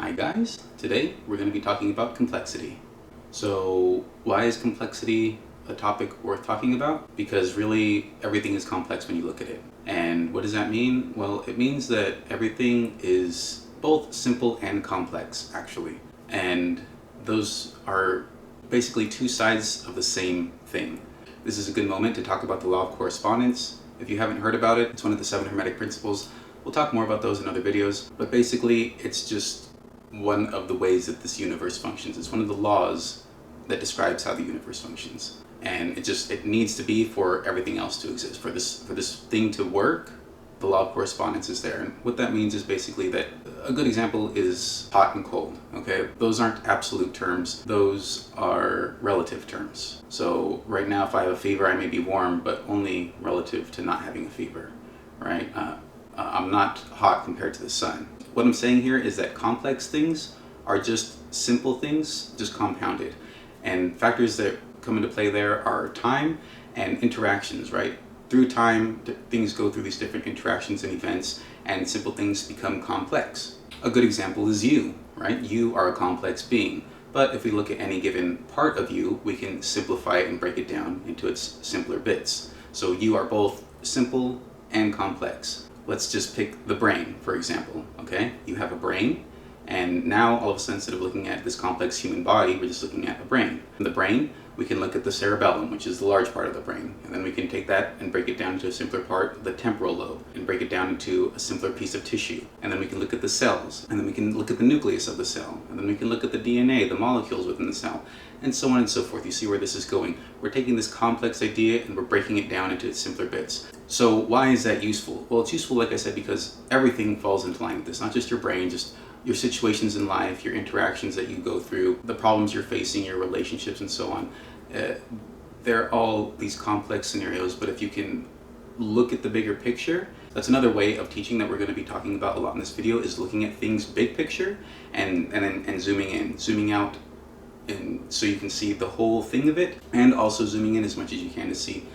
Hi guys, today we're going to be talking about complexity. So why is complexity a topic worth talking about? Because really everything is complex when you look at it. And what does that mean? Well, it means that everything is both simple and complex actually. And those are basically two sides of the same thing. This is a good moment to talk about the law of correspondence. If you haven't heard about it, it's one of the 7 Hermetic principles. We'll talk more about those in other videos, but basically it's just one of the ways that this universe functions. It's one of the laws that describes how the universe functions. And it needs to be for everything else to exist. For this thing to work, the law of correspondence is there. And what that means is basically that a good example is hot and cold, okay? Those aren't absolute terms, those are relative terms. So right now if I have a fever, I may be warm, but only relative to not having a fever, right? I'm not hot compared to the sun. What I'm saying here is that complex things are just simple things, just compounded. And factors that come into play there are time and interactions, right? Through time, things go through these different interactions and events, and simple things become complex. A good example is you, right? You are a complex being. But if we look at any given part of you, we can simplify it and break it down into its simpler bits. So you are both simple and complex. Let's just pick the brain, for example, okay? You have a brain, and now all of a sudden, instead of looking at this complex human body, we're just looking at a brain. In the brain, we can look at the cerebellum, which is the large part of the brain, and then we can take that and break it down into a simpler part, the temporal lobe, and break it down into a simpler piece of tissue. And then we can look at the cells, and then we can look at the nucleus of the cell, and then we can look at the DNA, the molecules within the cell, and so on and so forth. You see where this is going. We're taking this complex idea and we're breaking it down into its simpler bits. So why is that useful? Well, it's useful, like I said, because everything falls into line with this, not just your brain, just your situations in life, your interactions that you go through, the problems you're facing, your relationships, and so on. They're all these complex scenarios, but if you can look at the bigger picture, that's another way of teaching that we're going to be talking about a lot in this video, is looking at things big picture and zooming in, zooming out, and so you can see the whole thing of it, and also zooming in as much as you can to see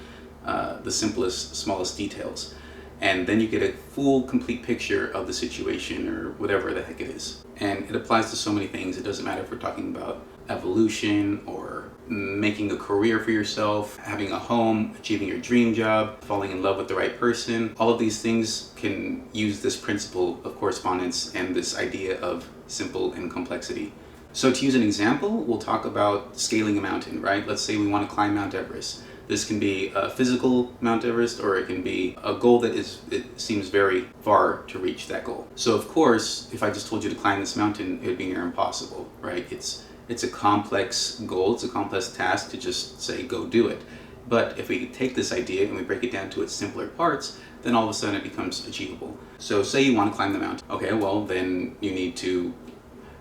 the simplest, smallest details. And then you get a full, complete picture of the situation or whatever the heck it is. And it applies to so many things. It doesn't matter if we're talking about evolution or making a career for yourself, having a home, achieving your dream job, falling in love with the right person. All of these things can use this principle of correspondence and this idea of simple and complexity. So to use an example, we'll talk about scaling a mountain, right? Let's say we want to climb Mount Everest. This can be a physical Mount Everest, or it can be a goal that it seems very far to reach that goal. So of course, if I just told you to climb this mountain, it would be near impossible, right? It's a complex goal, it's a complex task to just say, go do it. But if we take this idea and we break it down to its simpler parts, then all of a sudden it becomes achievable. So say you want to climb the mountain. Okay, well then you need to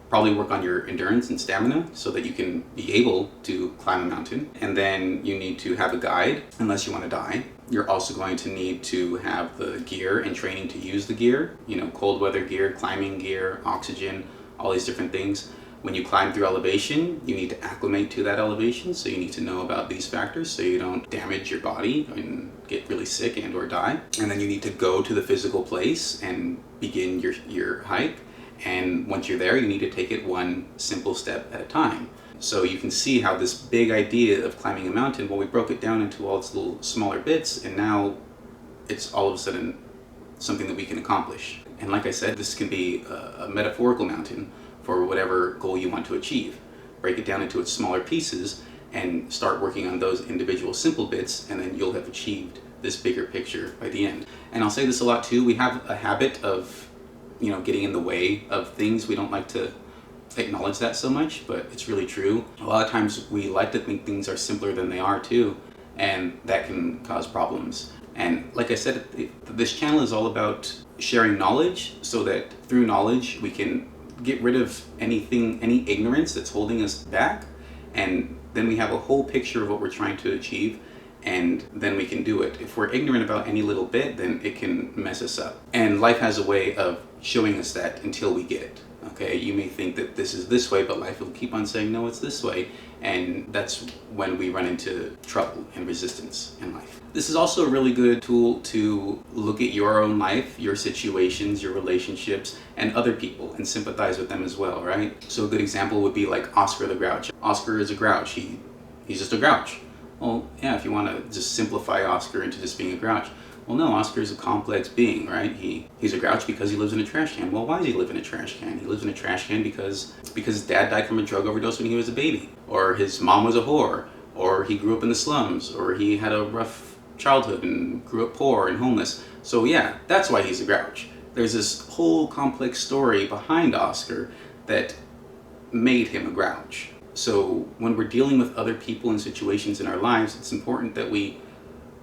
probably work on your endurance and stamina so that you can be able to climb a mountain. And then you need to have a guide, unless you want to die. You're also going to need to have the gear and training to use the gear, cold weather gear, climbing gear, oxygen, all these different things. When you climb through elevation, you need to acclimate to that elevation, so you need to know about these factors so you don't damage your body and get really sick and or die. And then you need to go to the physical place and begin your hike. And once you're there, you need to take it one simple step at a time. So you can see how this big idea of climbing a mountain, well, we broke it down into all its little smaller bits, and now it's all of a sudden something that we can accomplish. And like I said, this can be a metaphorical mountain for whatever goal you want to achieve. Break it down into its smaller pieces and start working on those individual simple bits, and then you'll have achieved this bigger picture by the end. And I'll say this a lot too, we have a habit of getting in the way of things. We don't like to acknowledge that so much, but it's really true. A lot of times we like to think things are simpler than they are too, and that can cause problems. And like I said, this channel is all about sharing knowledge so that through knowledge we can get rid of any ignorance that's holding us back, and then we have a whole picture of what we're trying to achieve, and then we can do it. If we're ignorant about any little bit, then it can mess us up. And life has a way of showing us that until we get it, Okay, you may think that this is this way, but life will keep on saying, no, it's this way. And that's when we run into trouble and resistance in life. This is also a really good tool to look at your own life, your situations, your relationships, and other people, and sympathize with them as well, right? So a good example would be like Oscar the Grouch. Oscar is a grouch. He's just a grouch. Well, yeah, if you want to just simplify Oscar into just being a grouch. Well, no, Oscar is a complex being, right? He's a grouch because he lives in a trash can. Well, why does he live in a trash can? He lives in a trash can because his dad died from a drug overdose when he was a baby, or his mom was a whore, or he grew up in the slums, or he had a rough childhood and grew up poor and homeless. So yeah, that's why he's a grouch. There's this whole complex story behind Oscar that made him a grouch. So when we're dealing with other people and situations in our lives, it's important that we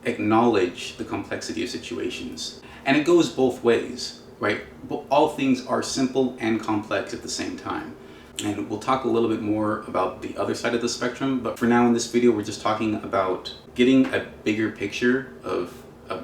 acknowledge the complexity of situations. And it goes both ways, right? All things are simple and complex at the same time. And we'll talk a little bit more about the other side of the spectrum, but for now in this video, we're just talking about getting a bigger picture of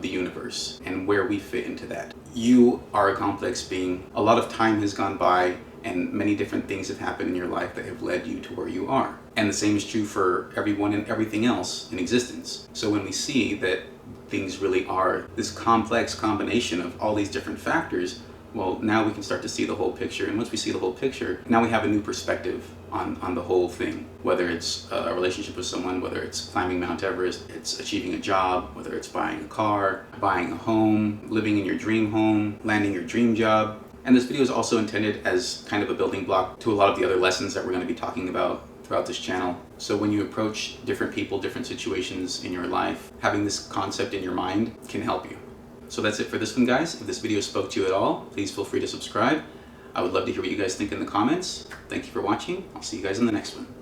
the universe and where we fit into that. You are a complex being. A lot of time has gone by and many different things have happened in your life that have led you to where you are. And the same is true for everyone and everything else in existence. So when we see that things really are this complex combination of all these different factors, well, now we can start to see the whole picture. And once we see the whole picture, now we have a new perspective on the whole thing. Whether it's a relationship with someone, whether it's climbing Mount Everest, it's achieving a job, whether it's buying a car, buying a home, living in your dream home, landing your dream job. And this video is also intended as kind of a building block to a lot of the other lessons that we're going to be talking about throughout this channel. So when you approach different people, different situations in your life, having this concept in your mind can help you. So that's it for this one, guys. If this video spoke to you at all, please feel free to subscribe. I would love to hear what you guys think in the comments. Thank you for watching. I'll see you guys in the next one.